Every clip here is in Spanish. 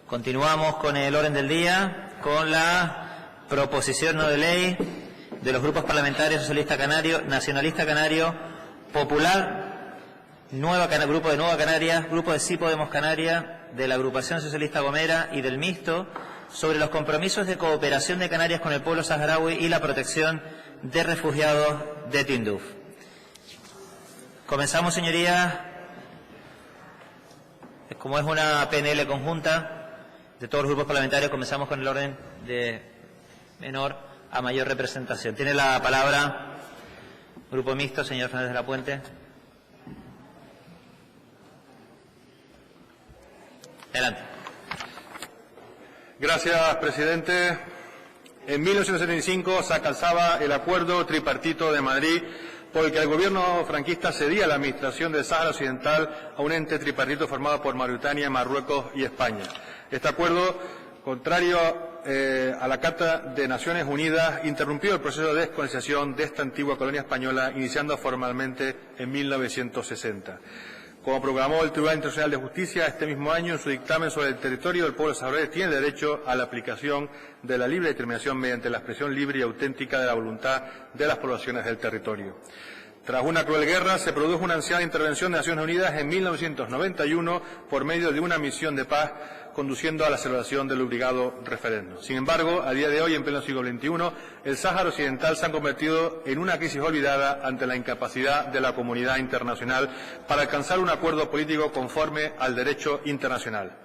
Continuamos con el orden del día, con la proposición no de ley de los grupos parlamentarios Socialista Canario, Nacionalista Canario, Popular, Grupo de Nueva Canarias, Grupo de Sí Podemos Canarias, de la Agrupación Socialista Gomera y del Mixto, sobre los compromisos de cooperación de Canarias con el pueblo saharaui y la protección de refugiados de Tinduf. Comenzamos, señorías. Como es una PNL conjunta de todos los grupos parlamentarios, comenzamos con el orden de menor a mayor representación. Tiene la palabra Grupo Mixto, señor Fernández de la Puente. Adelante. Gracias, presidente. En 1975 se alcanzaba el acuerdo tripartito de Madrid por el que el gobierno franquista cedía la administración del Sáhara Occidental a un ente tripartito formado por Mauritania, Marruecos y España. Este acuerdo, contrario a la Carta de Naciones Unidas, interrumpió el proceso de descolonización de esta antigua colonia española, iniciando formalmente en 1960. Como proclamó el Tribunal Internacional de Justicia este mismo año en su dictamen sobre el territorio del pueblo saharaui, tiene derecho a la aplicación de la libre determinación mediante la expresión libre y auténtica de la voluntad de las poblaciones del territorio. Tras una cruel guerra, se produjo una anciana intervención de Naciones Unidas en 1991 por medio de una misión de paz, conduciendo a la celebración del obligado referéndum. Sin embargo, a día de hoy, en pleno siglo XXI, el Sáhara Occidental se ha convertido en una crisis olvidada ante la incapacidad de la comunidad internacional para alcanzar un acuerdo político conforme al derecho internacional.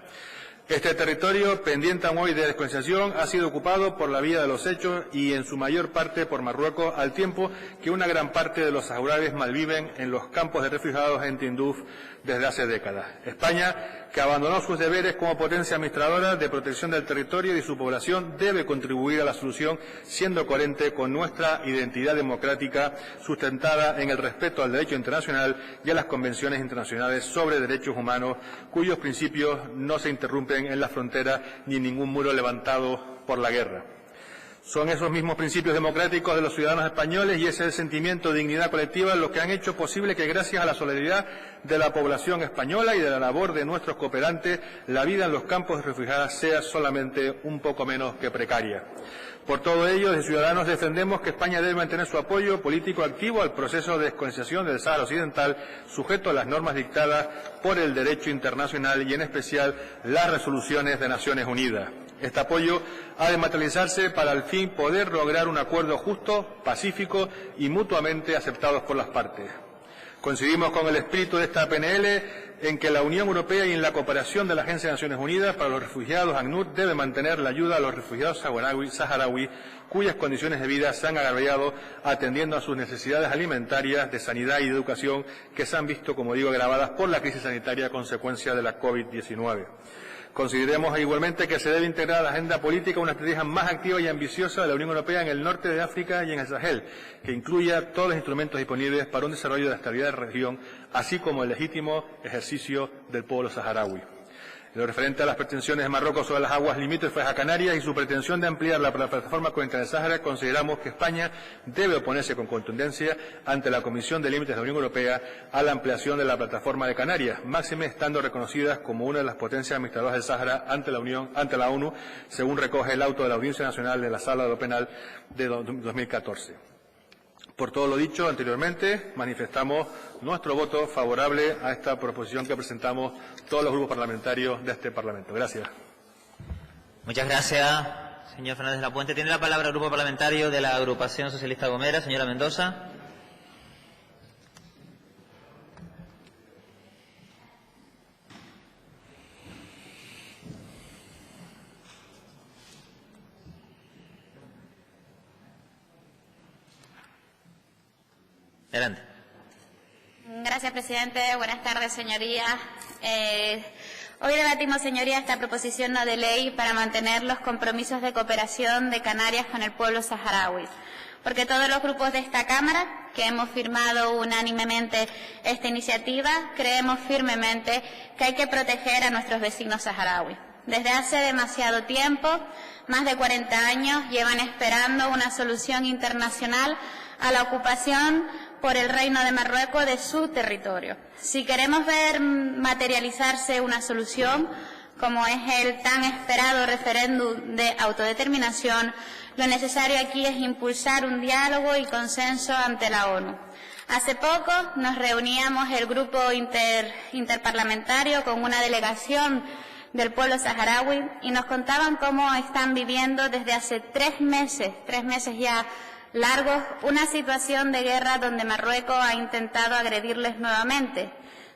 Este territorio, pendiente aún hoy de descolonización, ha sido ocupado por la vía de los hechos y en su mayor parte por Marruecos, al tiempo que una gran parte de los saharauis malviven en los campos de refugiados en Tinduf desde hace décadas. España, que abandonó sus deberes como potencia administradora de protección del territorio y su población, debe contribuir a la solución siendo coherente con nuestra identidad democrática sustentada en el respeto al derecho internacional y a las convenciones internacionales sobre derechos humanos, cuyos principios no se interrumpen en la frontera ni ningún muro levantado por la guerra. Son esos mismos principios democráticos de los ciudadanos españoles y ese sentimiento de dignidad colectiva lo que han hecho posible que, gracias a la solidaridad de la población española y de la labor de nuestros cooperantes, la vida en los campos de refugiados sea solamente un poco menos que precaria. Por todo ello, desde Ciudadanos defendemos que España debe mantener su apoyo político activo al proceso de descolonización del Sáhara Occidental, sujeto a las normas dictadas por el derecho internacional y, en especial, las resoluciones de Naciones Unidas. Este apoyo ha de materializarse para al fin poder lograr un acuerdo justo, pacífico y mutuamente aceptados por las partes. Coincidimos con el espíritu de esta PNL en que la Unión Europea y en la cooperación de la Agencia de Naciones Unidas para los Refugiados, ACNUR, debe mantener la ayuda a los refugiados saharaui cuyas condiciones de vida se han agravado atendiendo a sus necesidades alimentarias, de sanidad y de educación que se han visto, como digo, agravadas por la crisis sanitaria a consecuencia de la COVID-19. Consideremos igualmente que se debe integrar a la agenda política una estrategia más activa y ambiciosa de la Unión Europea en el norte de África y en el Sahel, que incluya todos los instrumentos disponibles para un desarrollo de la estabilidad de la región, así como el legítimo ejercicio del pueblo saharaui. En lo referente a las pretensiones de Marruecos sobre las aguas limítrofes a Canarias y su pretensión de ampliar la plataforma Cuenca del Sáhara, consideramos que España debe oponerse con contundencia ante la Comisión de Límites de la Unión Europea a la ampliación de la plataforma de Canarias, máxime estando reconocidas como una de las potencias administradoras del Sáhara ante la ONU, según recoge el auto de la Audiencia Nacional de la Sala de lo Penal de 2014. Por todo lo dicho anteriormente, manifestamos nuestro voto favorable a esta proposición que presentamos todos los grupos parlamentarios de este Parlamento. Gracias. Muchas gracias, señor Fernández de la Puente. Tiene la palabra el Grupo Parlamentario de la Agrupación Socialista Gomera, señora Mendoza. Adelante. Gracias, presidente. Buenas tardes, señorías. Hoy debatimos, señorías, esta proposición no de ley para mantener los compromisos de cooperación de Canarias con el pueblo saharaui. Porque todos los grupos de esta Cámara, que hemos firmado unánimemente esta iniciativa, creemos firmemente que hay que proteger a nuestros vecinos saharauis. Desde hace demasiado tiempo, más de 40 años, llevan esperando una solución internacional a la ocupación por el Reino de Marruecos de su territorio. Si queremos ver materializarse una solución, como es el tan esperado referéndum de autodeterminación, lo necesario aquí es impulsar un diálogo y consenso ante la ONU. Hace poco nos reuníamos el grupo interparlamentario con una delegación del pueblo saharaui y nos contaban cómo están viviendo desde hace 3 meses ya largos, una situación de guerra donde Marruecos ha intentado agredirles nuevamente,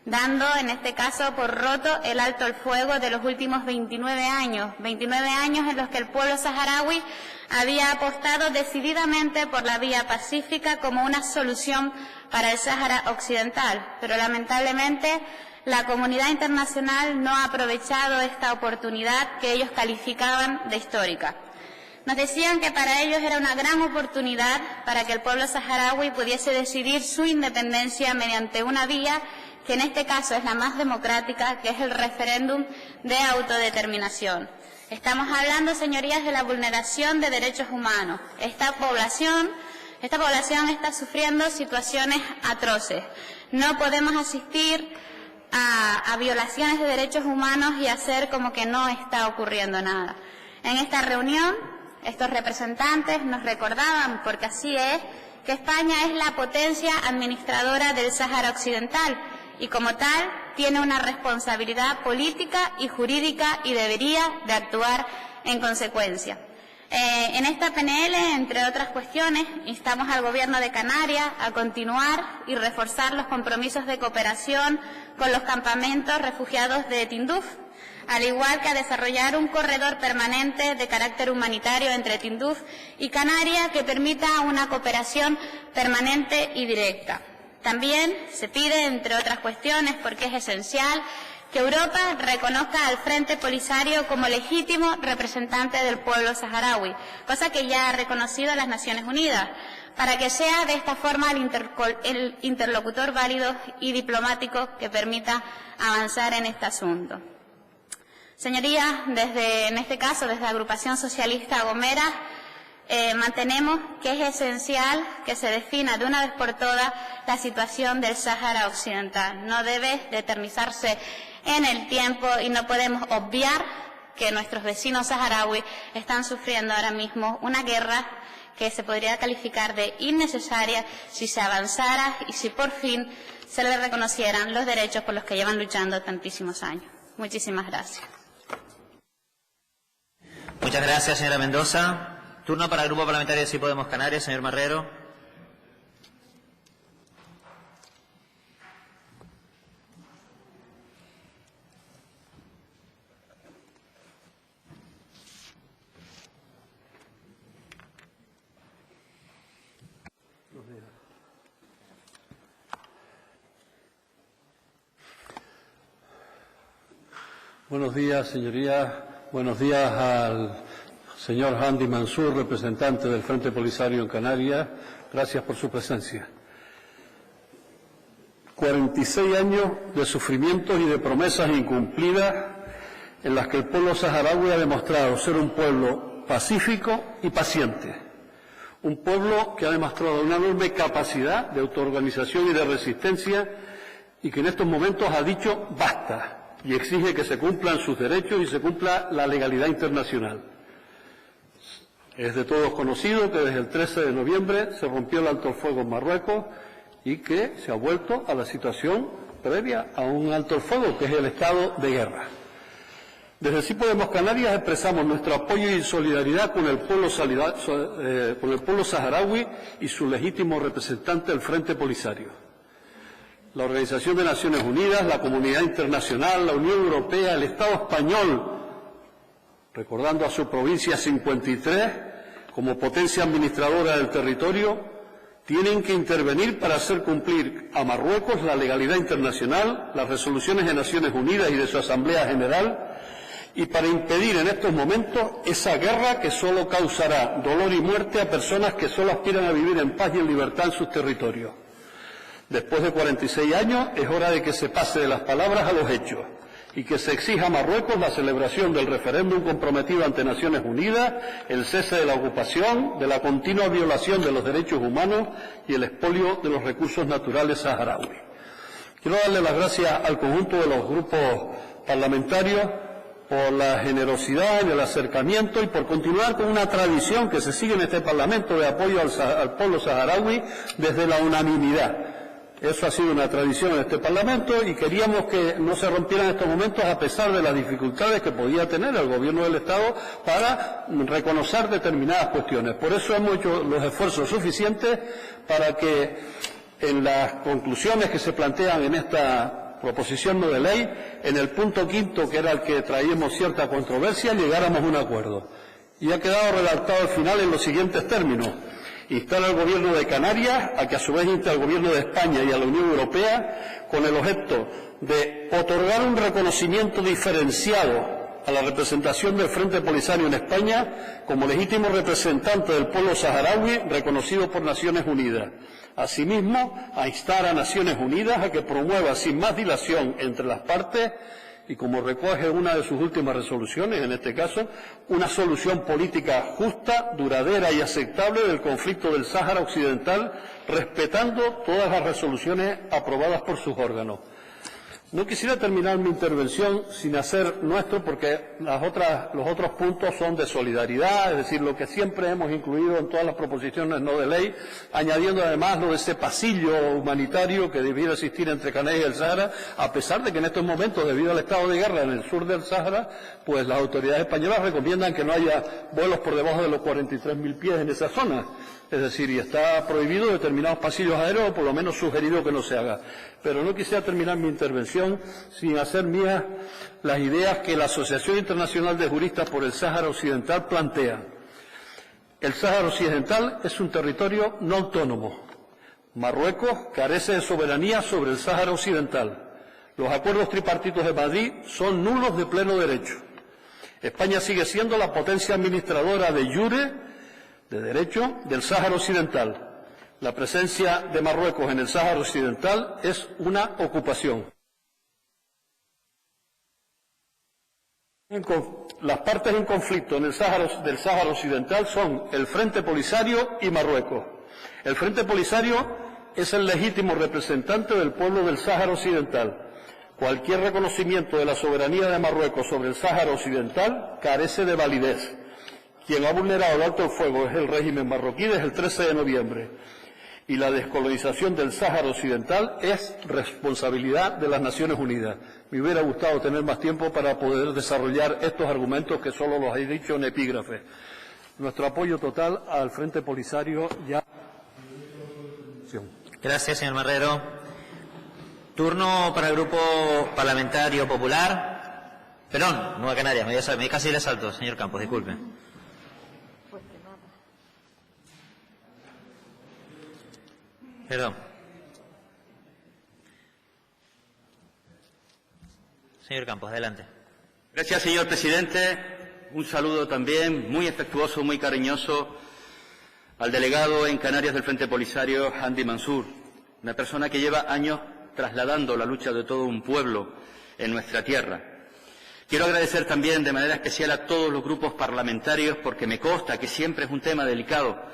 dando en este caso por roto el alto el fuego de los últimos 29 años en los que el pueblo saharaui había apostado decididamente por la vía pacífica como una solución para el Sáhara Occidental, pero lamentablemente la comunidad internacional no ha aprovechado esta oportunidad que ellos calificaban de histórica. Nos decían que para ellos era una gran oportunidad para que el pueblo saharaui pudiese decidir su independencia mediante una vía que en este caso es la más democrática, que es el referéndum de autodeterminación. Estamos hablando, señorías, de la vulneración de derechos humanos. Esta población está sufriendo situaciones atroces. No podemos asistir a violaciones de derechos humanos y hacer como que no está ocurriendo nada. En esta reunión, estos representantes nos recordaban, porque así es, que España es la potencia administradora del Sáhara Occidental y como tal tiene una responsabilidad política y jurídica y debería de actuar en consecuencia. En esta PNL, entre otras cuestiones, instamos al Gobierno de Canarias a continuar y reforzar los compromisos de cooperación con los campamentos refugiados de Tinduf, al igual que a desarrollar un corredor permanente de carácter humanitario entre Tinduf y Canarias que permita una cooperación permanente y directa. También se pide, entre otras cuestiones, porque es esencial, que Europa reconozca al Frente Polisario como legítimo representante del pueblo saharaui, cosa que ya ha reconocido las Naciones Unidas, para que sea de esta forma el interlocutor válido y diplomático que permita avanzar en este asunto. Señorías, en este caso, desde la Agrupación Socialista Gomera, mantenemos que es esencial que se defina de una vez por todas la situación del Sáhara Occidental. No debe de eternizarse en el tiempo y no podemos obviar que nuestros vecinos saharauis están sufriendo ahora mismo una guerra que se podría calificar de innecesaria si se avanzara y si por fin se les reconocieran los derechos por los que llevan luchando tantísimos años. Muchísimas gracias. Muchas gracias, señora Mendoza. Turno para el Grupo Parlamentario de Sí Podemos Canarias, señor Marrero. Buenos días, señorías. Buenos días al señor Handi Mansur, representante del Frente Polisario en Canarias. Gracias por su presencia. 46 años de sufrimientos y de promesas incumplidas en las que el pueblo saharaui ha demostrado ser un pueblo pacífico y paciente. Un pueblo que ha demostrado una enorme capacidad de autoorganización y de resistencia y que en estos momentos ha dicho basta y exige que se cumplan sus derechos y se cumpla la legalidad internacional. Es de todos conocido que desde el 13 de noviembre se rompió el alto el fuego en Marruecos y que se ha vuelto a la situación previa a un alto el fuego, que es el estado de guerra. Desde Sí Podemos Canarias expresamos nuestro apoyo y solidaridad con el pueblo saharaui y su legítimo representante, el Frente Polisario. La Organización de Naciones Unidas, la comunidad internacional, la Unión Europea, el Estado español, recordando a su provincia 53 como potencia administradora del territorio, tienen que intervenir para hacer cumplir a Marruecos la legalidad internacional, las resoluciones de Naciones Unidas y de su Asamblea General, y para impedir en estos momentos esa guerra que solo causará dolor y muerte a personas que solo aspiran a vivir en paz y en libertad en sus territorios. Después de 46 años es hora de que se pase de las palabras a los hechos y que se exija a Marruecos la celebración del referéndum comprometido ante Naciones Unidas, el cese de la ocupación, de la continua violación de los derechos humanos y el expolio de los recursos naturales saharauis. Quiero darle las gracias al conjunto de los grupos parlamentarios por la generosidad y el acercamiento y por continuar con una tradición que se sigue en este Parlamento de apoyo al pueblo saharaui desde la unanimidad. Eso ha sido una tradición en este Parlamento y queríamos que no se rompieran estos momentos a pesar de las dificultades que podía tener el Gobierno del Estado para reconocer determinadas cuestiones. Por eso hemos hecho los esfuerzos suficientes para que en las conclusiones que se plantean en esta proposición no de ley, en el punto quinto, que era el que traíamos cierta controversia, llegáramos a un acuerdo. Y ha quedado redactado al final en los siguientes términos: instar al Gobierno de Canarias a que a su vez inste al Gobierno de España y a la Unión Europea con el objeto de otorgar un reconocimiento diferenciado a la representación del Frente Polisario en España como legítimo representante del pueblo saharaui reconocido por Naciones Unidas. Asimismo, a instar a Naciones Unidas a que promueva sin más dilación entre las partes, y como recoge una de sus últimas resoluciones, en este caso, una solución política justa, duradera y aceptable del conflicto del Sáhara Occidental, respetando todas las resoluciones aprobadas por sus órganos. No quisiera terminar mi intervención sin hacer nuestro, porque los otros puntos son de solidaridad, es decir, lo que siempre hemos incluido en todas las proposiciones no de ley, añadiendo además lo de ese pasillo humanitario que debiera existir entre Canarias y el Sáhara, a pesar de que en estos momentos, debido al estado de guerra en el sur del Sáhara, pues las autoridades españolas recomiendan que no haya vuelos por debajo de los 43.000 pies en esa zona. Es decir, y está prohibido determinados pasillos aéreos, o por lo menos sugerido que no se haga. Pero no quisiera terminar mi intervención sin hacer mías las ideas que la Asociación Internacional de Juristas por el Sáhara Occidental plantea. El Sáhara Occidental es un territorio no autónomo. Marruecos carece de soberanía sobre el Sáhara Occidental. Los acuerdos tripartitos de Madrid son nulos de pleno derecho. España sigue siendo la potencia administradora de iure, de derecho, del Sáhara Occidental. La presencia de Marruecos en el Sáhara Occidental es una ocupación. Las partes en conflicto en el del Sáhara Occidental son el Frente Polisario y Marruecos. El Frente Polisario es el legítimo representante del pueblo del Sáhara Occidental. Cualquier reconocimiento de la soberanía de Marruecos sobre el Sáhara Occidental carece de validez. Quien ha vulnerado el alto el fuego es el régimen marroquí desde el 13 de noviembre. Y la descolonización del Sáhara Occidental es responsabilidad de las Naciones Unidas. Me hubiera gustado tener más tiempo para poder desarrollar estos argumentos que solo los he dicho en epígrafe. Nuestro apoyo total al Frente Polisario ya. Gracias, señor Marrero. Turno para el Grupo Parlamentario Popular. Perdón, Nueva Canarias, me casi le salto, señor Campos, disculpe. Perdón. Señor Campos, adelante. Gracias, señor presidente. Un saludo también muy afectuoso, muy cariñoso al delegado en Canarias del Frente Polisario, Andy Mansour, una persona que lleva años trasladando la lucha de todo un pueblo en nuestra tierra. Quiero agradecer también de manera especial a todos los grupos parlamentarios, porque me consta que siempre es un tema delicado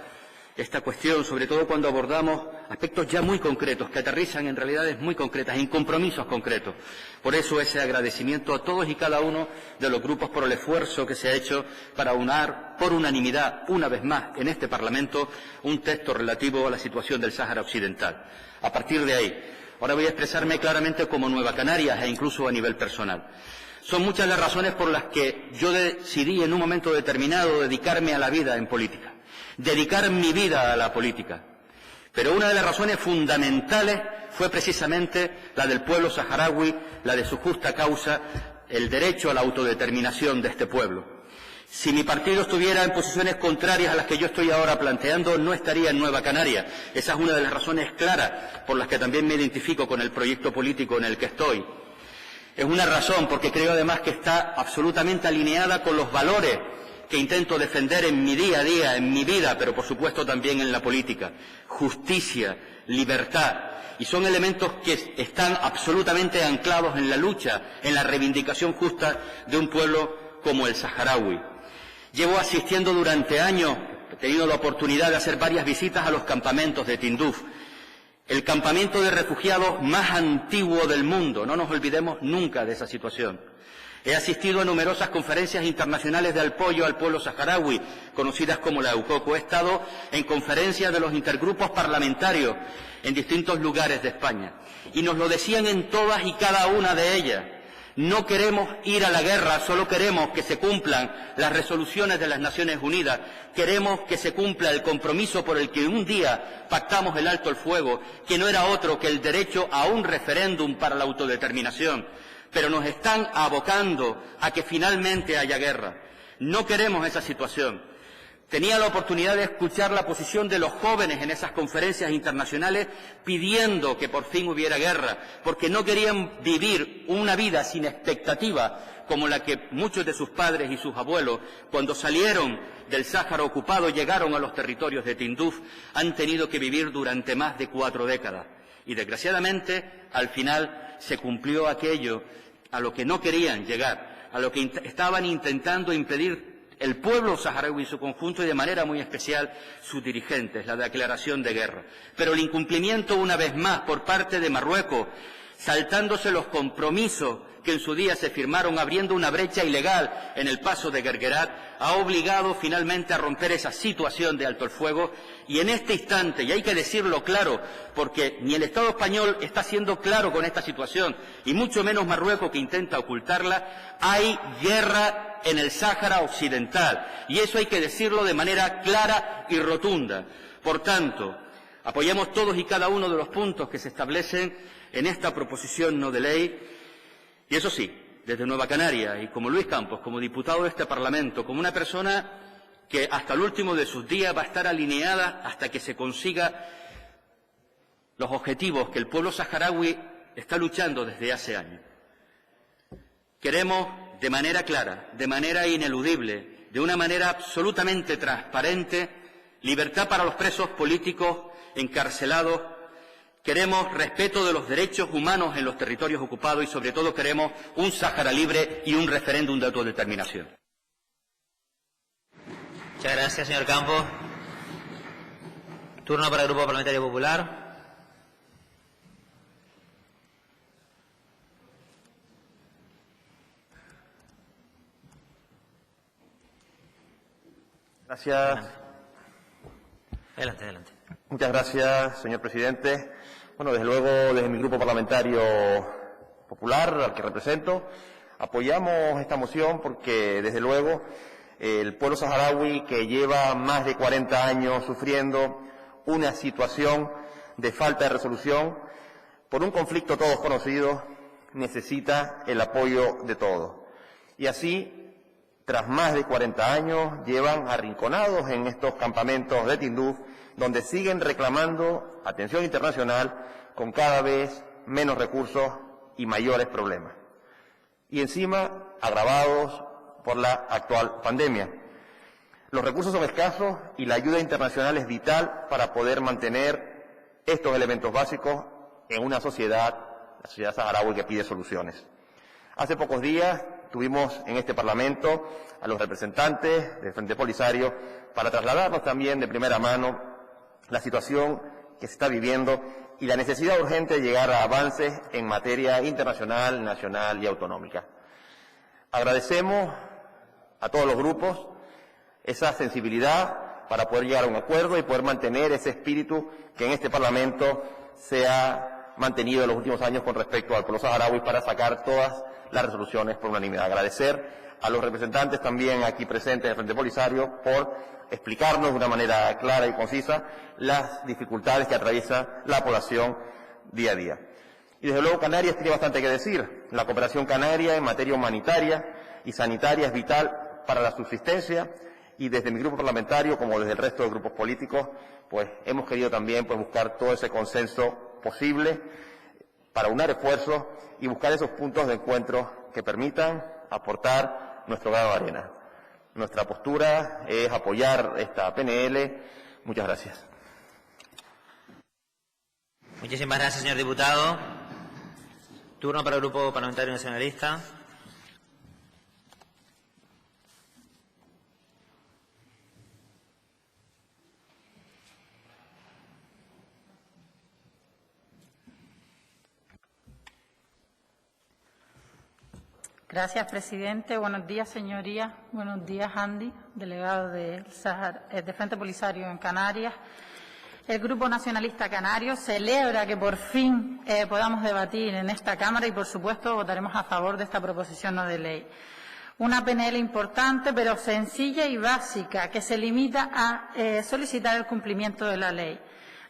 esta cuestión, sobre todo cuando abordamos aspectos ya muy concretos, que aterrizan en realidades muy concretas, en compromisos concretos. Por eso ese agradecimiento a todos y cada uno de los grupos por el esfuerzo que se ha hecho para unar por unanimidad, una vez más, en este Parlamento, un texto relativo a la situación del Sáhara Occidental. A partir de ahí, ahora voy a expresarme claramente como Nueva Canarias e incluso a nivel personal. Son muchas las razones por las que yo decidí en un momento determinado dedicarme a la vida en política. Dedicar mi vida a la política. Pero una de las razones fundamentales fue precisamente la del pueblo saharaui, la de su justa causa, el derecho a la autodeterminación de este pueblo. Si mi partido estuviera en posiciones contrarias a las que yo estoy ahora planteando, no estaría en Nueva Canarias. Esa es una de las razones claras por las que también me identifico con el proyecto político en el que estoy. Es una razón porque creo además que está absolutamente alineada con los valores que intento defender en mi día a día, en mi vida, pero por supuesto también en la política. Justicia, libertad, y son elementos que están absolutamente anclados en la lucha, en la reivindicación justa de un pueblo como el saharaui. Llevo asistiendo durante años, he tenido la oportunidad de hacer varias visitas a los campamentos de Tinduf, el campamento de refugiados más antiguo del mundo, no nos olvidemos nunca de esa situación. He asistido a numerosas conferencias internacionales de apoyo al pueblo saharaui, conocidas como la EUCOCO. He estado en conferencias de los intergrupos parlamentarios en distintos lugares de España. Y nos lo decían en todas y cada una de ellas. No queremos ir a la guerra, solo queremos que se cumplan las resoluciones de las Naciones Unidas. Queremos que se cumpla el compromiso por el que un día pactamos el alto el fuego, que no era otro que el derecho a un referéndum para la autodeterminación. Pero nos están abocando a que finalmente haya guerra. No queremos esa situación. Tenía la oportunidad de escuchar la posición de los jóvenes en esas conferencias internacionales pidiendo que por fin hubiera guerra, porque no querían vivir una vida sin expectativa como la que muchos de sus padres y sus abuelos, cuando salieron del Sáhara ocupado, llegaron a los territorios de Tinduf, han tenido que vivir durante más de 4 décadas. Y desgraciadamente, al final, se cumplió aquello a lo que no querían llegar, a lo que estaban intentando impedir el pueblo saharaui en su conjunto y de manera muy especial sus dirigentes, la declaración de guerra. Pero el incumplimiento, una vez más, por parte de Marruecos, saltándose los compromisos que en su día se firmaron, abriendo una brecha ilegal en el paso de Guerguerat, ha obligado finalmente a romper esa situación de alto el fuego. Y en este instante, y hay que decirlo claro, porque ni el Estado español está siendo claro con esta situación, y mucho menos Marruecos, que intenta ocultarla, hay guerra en el Sáhara Occidental, y eso hay que decirlo de manera clara y rotunda. Por tanto, apoyamos todos y cada uno de los puntos que se establecen en esta proposición no de ley, y eso sí, desde Nueva Canaria, y como Luis Campos, como diputado de este Parlamento, como una persona que hasta el último de sus días va a estar alineada hasta que se consiga los objetivos que el pueblo saharaui está luchando desde hace años. Queremos, de manera clara, de manera ineludible, de una manera absolutamente transparente, libertad para los presos políticos encarcelados. Queremos respeto de los derechos humanos en los territorios ocupados y, sobre todo, queremos un Sáhara libre y un referéndum de autodeterminación. Muchas gracias, señor Campos. Turno para el Grupo Parlamentario Popular. Gracias. Adelante, adelante. Muchas gracias, señor presidente. Bueno, desde luego, desde mi Grupo Parlamentario Popular, al que represento, apoyamos esta moción porque, desde luego, el pueblo saharaui, que lleva más de 40 años sufriendo una situación de falta de resolución por un conflicto todos conocidos, necesita el apoyo de todos. Y así, tras más de 40 años, llevan arrinconados en estos campamentos de Tinduf, donde siguen reclamando atención internacional con cada vez menos recursos y mayores problemas. Y encima, agravados por la actual pandemia. Los recursos son escasos y la ayuda internacional es vital para poder mantener estos elementos básicos en una sociedad, la sociedad saharaui, que pide soluciones. Hace pocos días tuvimos en este Parlamento a los representantes del Frente Polisario para trasladarnos también de primera mano la situación que se está viviendo y la necesidad urgente de llegar a avances en materia internacional, nacional y autonómica. Agradecemos a todos los grupos esa sensibilidad para poder llegar a un acuerdo y poder mantener ese espíritu que en este Parlamento se ha mantenido en los últimos años con respecto al pueblo saharaui para sacar todas las resoluciones por unanimidad. Agradecer a los representantes también aquí presentes del Frente Polisario por explicarnos de una manera clara y concisa las dificultades que atraviesa la población día a día. Y desde luego Canarias tiene bastante que decir. La cooperación canaria en materia humanitaria y sanitaria es vital para la subsistencia, y desde mi grupo parlamentario, como desde el resto de grupos políticos, pues hemos querido también buscar todo ese consenso posible para unir esfuerzos y buscar esos puntos de encuentro que permitan aportar nuestro grano de arena. Nuestra postura es apoyar esta PNL. Muchas gracias. Muchísimas gracias, señor diputado. Turno para el Grupo Parlamentario Nacionalista. Gracias, presidente. Buenos días, señorías. Buenos días, Andy, delegado de Frente Polisario en Canarias. El Grupo Nacionalista Canario celebra que por fin podamos debatir en esta Cámara y, por supuesto, votaremos a favor de esta proposición no de ley. Una PNL importante, pero sencilla y básica, que se limita a solicitar el cumplimiento de la ley.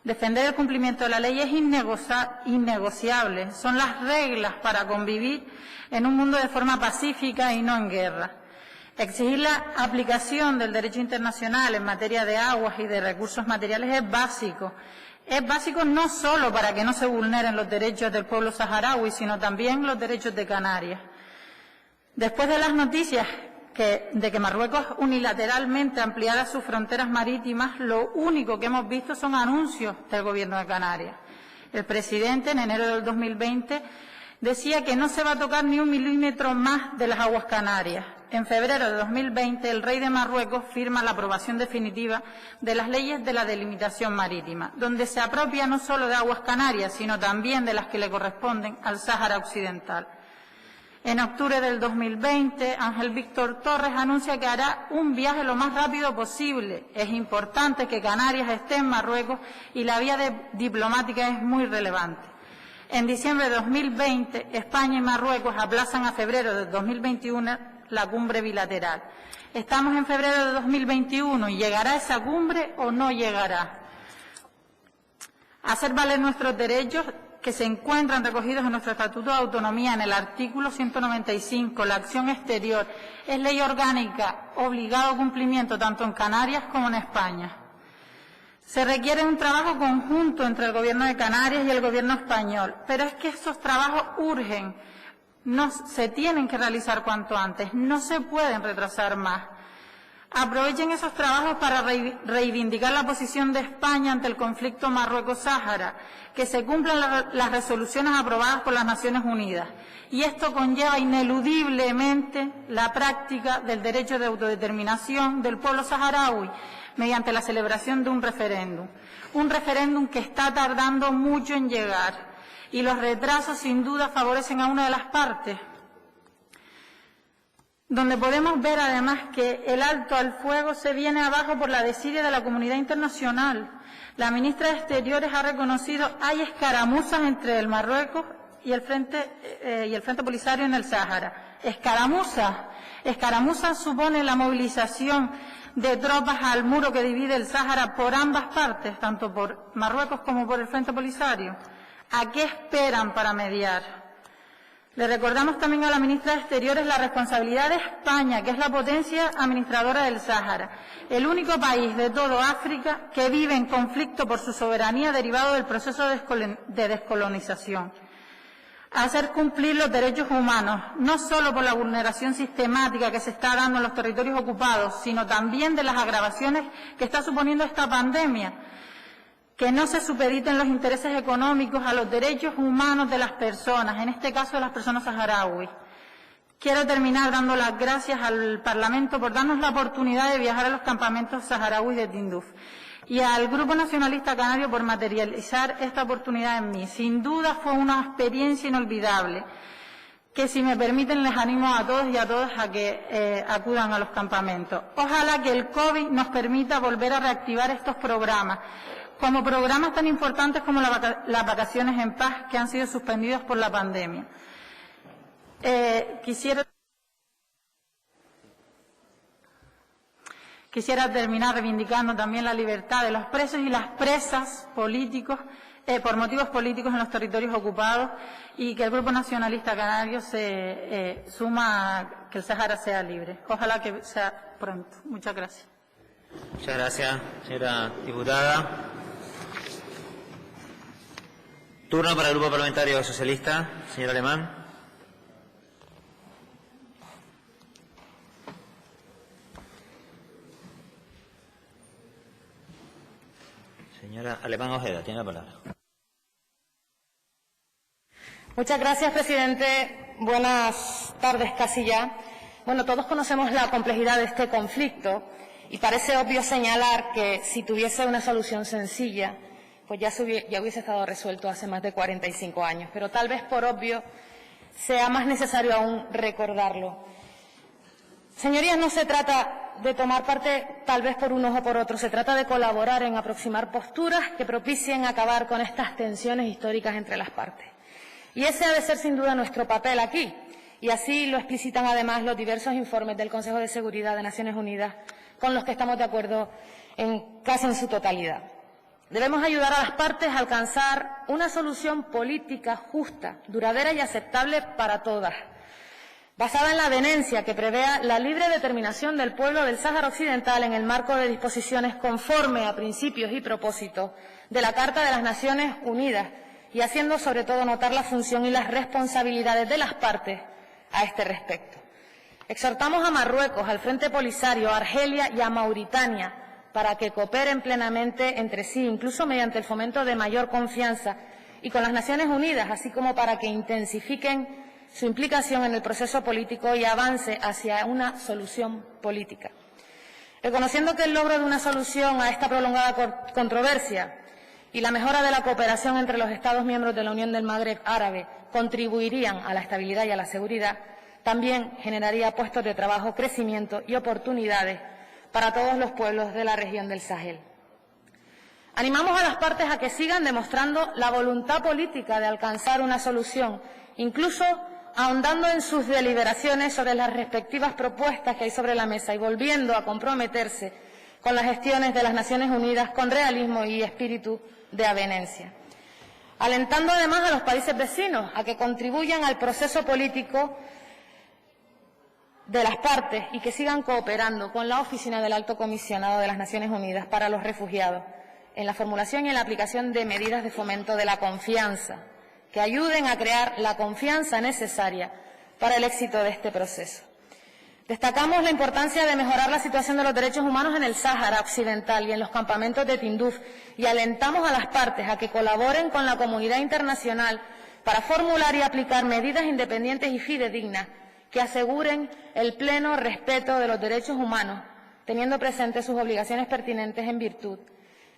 Defender el cumplimiento de la ley es innegociable. Son las reglas para convivir en un mundo de forma pacífica y no en guerra. Exigir la aplicación del derecho internacional en materia de aguas y de recursos materiales es básico. Es básico no solo para que no se vulneren los derechos del pueblo saharaui, sino también los derechos de Canarias. Después de las noticias de que Marruecos unilateralmente ampliara sus fronteras marítimas, lo único que hemos visto son anuncios del Gobierno de Canarias. El presidente, en enero del 2020, decía que no se va a tocar ni un milímetro más de las aguas canarias. En febrero de 2020, el rey de Marruecos firma la aprobación definitiva de las leyes de la delimitación marítima, donde se apropia no solo de aguas canarias, sino también de las que le corresponden al Sáhara Occidental. En octubre del 2020, Ángel Víctor Torres anuncia que hará un viaje lo más rápido posible. Es importante que Canarias esté en Marruecos y la vía diplomática es muy relevante. En diciembre de 2020, España y Marruecos aplazan a febrero de 2021 la cumbre bilateral. Estamos en febrero de 2021 y ¿llegará esa cumbre o no llegará? Hacer valer nuestros derechos que se encuentran recogidos en nuestro Estatuto de Autonomía en el artículo 195, la acción exterior, es ley orgánica, obligado cumplimiento tanto en Canarias como en España. Se requiere un trabajo conjunto entre el Gobierno de Canarias y el Gobierno español, pero es que esos trabajos urgen, se tienen que realizar cuanto antes, no se pueden retrasar más. Aprovechen esos trabajos para reivindicar la posición de España ante el conflicto Marruecos-Sáhara, que se cumplan las resoluciones aprobadas por las Naciones Unidas. Y esto conlleva ineludiblemente la práctica del derecho de autodeterminación del pueblo saharaui mediante la celebración de un referéndum que está tardando mucho en llegar. Y los retrasos sin duda favorecen a una de las partes, donde podemos ver además que el alto al fuego se viene abajo por la desidia de la comunidad internacional. La ministra de Exteriores ha reconocido hay escaramuzas entre el Marruecos y el Frente Polisario en el Sáhara. Escaramuzas supone la movilización de tropas al muro que divide el Sáhara por ambas partes, tanto por Marruecos como por el Frente Polisario. ¿A qué esperan para mediar? Le recordamos también a la ministra de Exteriores la responsabilidad de España, que es la potencia administradora del Sáhara, el único país de todo África que vive en conflicto por su soberanía derivado del proceso de descolonización. Hacer cumplir los derechos humanos, no solo por la vulneración sistemática que se está dando en los territorios ocupados, sino también de las agravaciones que está suponiendo esta pandemia. Que no se supediten los intereses económicos a los derechos humanos de las personas, en este caso de las personas saharauis. Quiero terminar dando las gracias al Parlamento por darnos la oportunidad de viajar a los campamentos saharauis de Tinduf y al Grupo Nacionalista Canario por materializar esta oportunidad en mí. Sin duda fue una experiencia inolvidable que, si me permiten, les animo a todos y a todas a que acudan a los campamentos. Ojalá que el COVID nos permita volver a reactivar estos programas, como programas tan importantes como las vacaciones en paz, que han sido suspendidos por la pandemia. Quisiera terminar reivindicando también la libertad de los presos y las presas políticos por motivos políticos en los territorios ocupados, y que el Grupo Nacionalista Canario se suma a que el Sáhara sea libre. Ojalá que sea pronto. Muchas gracias. Muchas gracias, señora diputada. Turno para el Grupo Parlamentario Socialista. Señor Alemán. Señora Alemán Ojeda, tiene la palabra. Muchas gracias, presidente. Buenas tardes, casi ya. Bueno, todos conocemos la complejidad de este conflicto y parece obvio señalar que si tuviese una solución sencilla, pues ya hubiese estado resuelto hace más de 45 años. Pero tal vez por obvio sea más necesario aún recordarlo. Señorías, no se trata de tomar parte tal vez por unos o por otros, se trata de colaborar en aproximar posturas que propicien acabar con estas tensiones históricas entre las partes. Y ese ha de ser sin duda nuestro papel aquí, y así lo explicitan además los diversos informes del Consejo de Seguridad de Naciones Unidas, con los que estamos de acuerdo casi en su totalidad. Debemos ayudar a las partes a alcanzar una solución política justa, duradera y aceptable para todas, basada en la avenencia que prevea la libre determinación del pueblo del Sáhara Occidental en el marco de disposiciones conforme a principios y propósitos de la Carta de las Naciones Unidas y haciendo sobre todo notar la función y las responsabilidades de las partes a este respecto. Exhortamos a Marruecos, al Frente Polisario, a Argelia y a Mauritania para que cooperen plenamente entre sí, incluso mediante el fomento de mayor confianza y con las Naciones Unidas, así como para que intensifiquen su implicación en el proceso político y avance hacia una solución política. Reconociendo que el logro de una solución a esta prolongada controversia y la mejora de la cooperación entre los Estados miembros de la Unión del Magreb Árabe contribuirían a la estabilidad y a la seguridad, también generaría puestos de trabajo, crecimiento y oportunidades para todos los pueblos de la región del Sahel. Animamos a las partes a que sigan demostrando la voluntad política de alcanzar una solución, incluso ahondando en sus deliberaciones sobre las respectivas propuestas que hay sobre la mesa y volviendo a comprometerse con las gestiones de las Naciones Unidas con realismo y espíritu de avenencia. Alentando además a los países vecinos a que contribuyan al proceso político de las partes y que sigan cooperando con la Oficina del Alto Comisionado de las Naciones Unidas para los Refugiados en la formulación y en la aplicación de medidas de fomento de la confianza que ayuden a crear la confianza necesaria para el éxito de este proceso. Destacamos la importancia de mejorar la situación de los derechos humanos en el Sáhara Occidental y en los campamentos de Tinduf y alentamos a las partes a que colaboren con la comunidad internacional para formular y aplicar medidas independientes y fidedignas que aseguren el pleno respeto de los derechos humanos, teniendo presentes sus obligaciones pertinentes en virtud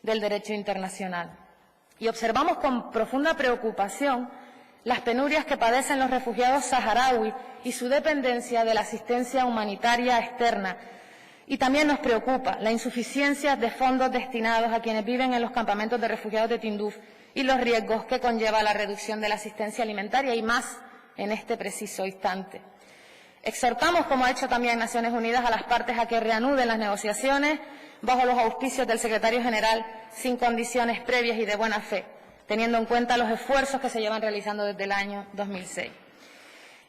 del derecho internacional. Y observamos con profunda preocupación las penurias que padecen los refugiados saharauis y su dependencia de la asistencia humanitaria externa. Y también nos preocupa la insuficiencia de fondos destinados a quienes viven en los campamentos de refugiados de Tinduf y los riesgos que conlleva la reducción de la asistencia alimentaria y más en este preciso instante. Exhortamos, como ha hecho también Naciones Unidas, a las partes a que reanuden las negociaciones bajo los auspicios del Secretario General sin condiciones previas y de buena fe, teniendo en cuenta los esfuerzos que se llevan realizando desde el año 2006.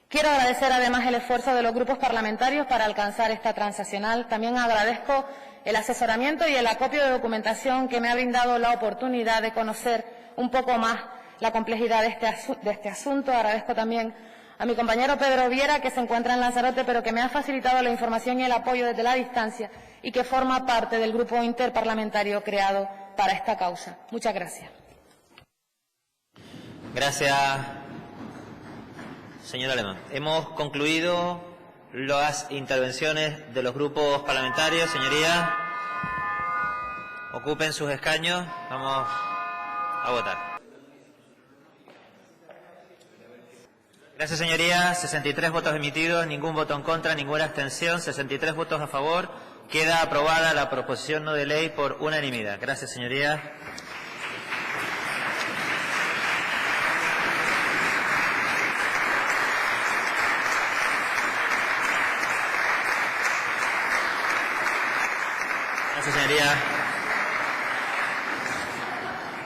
Quiero agradecer además el esfuerzo de los grupos parlamentarios para alcanzar esta transaccional. También agradezco el asesoramiento y el acopio de documentación que me ha brindado la oportunidad de conocer un poco más la complejidad de este asunto. Agradezco también a mi compañero Pedro Viera, que se encuentra en Lanzarote, pero que me ha facilitado la información y el apoyo desde la distancia y que forma parte del grupo interparlamentario creado para esta causa. Muchas gracias. Gracias, señor Alemán. Hemos concluido las intervenciones de los grupos parlamentarios. Señorías, ocupen sus escaños. Vamos a votar. Gracias, señorías. 63 votos emitidos, ningún voto en contra, ninguna abstención, 63 votos a favor. Queda aprobada la proposición no de ley por unanimidad. Gracias, señorías. Gracias, señorías.